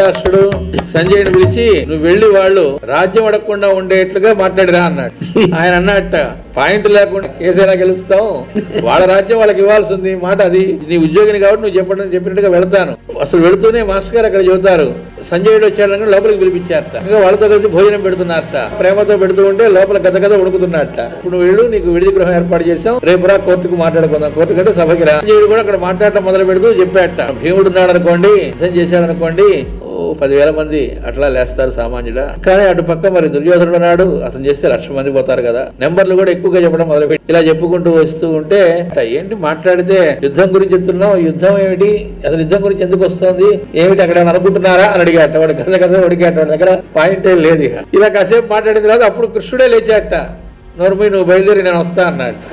ధృతరాష్ట్రుడు సంజయుని పిలిచి నువ్వు వెళ్లి వాళ్ళు రాజ్యం అడగకుండా ఉండేట్లుగా మాట్లాడిరా అన్నాడు. ఆయన అన్నట్ట పాయింట్ లేకుండా కేసైనా గెలుస్తాం, వాళ్ళ రాజ్యం వాళ్ళకి ఇవ్వాల్సి ఉంది మాట, అది నీ ఉద్యోగిని కాబట్టి నువ్వు చెప్పినట్టుగా వెళతాను. అసలు వెళుతూనే మాస్టర్ గారు అక్కడ చెబుతారు సంజయుడు వచ్చాడని లోపలికి పిలిపించారట. వాళ్ళతో కలిసి భోజనం పెడుతున్నారట, ప్రేమతో పెడుతూ ఉంటే లోపల గద ఉడుకుతున్నట్ట. ఇప్పుడు వెళ్ళు, నీకు విడిది గృహం ఏర్పాటు చేశాం, రేపు రా కోర్టుకు మాట్లాడుకుందాం, కోర్టు కంటే సభకి రా. సంజయుడు కూడా అక్కడ మాట్లాడటం మొదలు పెడుతూ చెప్పాట, భీముడు ఉన్నాడు అనుకోండి, యుద్ధం చేశాడు అనుకోండి, 10,000 మంది అట్లా లేస్తారు సామాన్యుడా. కానీ అటు పక్క మరి దుర్యోధనుడు ఉన్నాడు, అతను చేస్తే 1,00,000 మంది పోతారు కదా. నెంబర్లు కూడా ఎక్కువగా చెప్పడం మొదలుపెట్టి ఇలా చెప్పుకుంటూ వస్తూ ఉంటే ఏంటి మాట్లాడితే యుద్ధం గురించి చెప్తున్నావు, యుద్ధం ఏమిటి, అసలు యుద్ధం గురించి ఎందుకు వస్తుంది ఏమిటి అక్కడ అనుకుంటున్నారా అని అడిగాట. వాడు కథ ఉడిగాట, వాడి దగ్గర పాయింటే లేదు. ఇలా కాసేపు మాట్లాడిన తర్వాత అప్పుడు కృష్ణుడే లేచాట, నోర్మీ నువ్వు బయలుదేరి నేను వస్తా అన్నట్టు.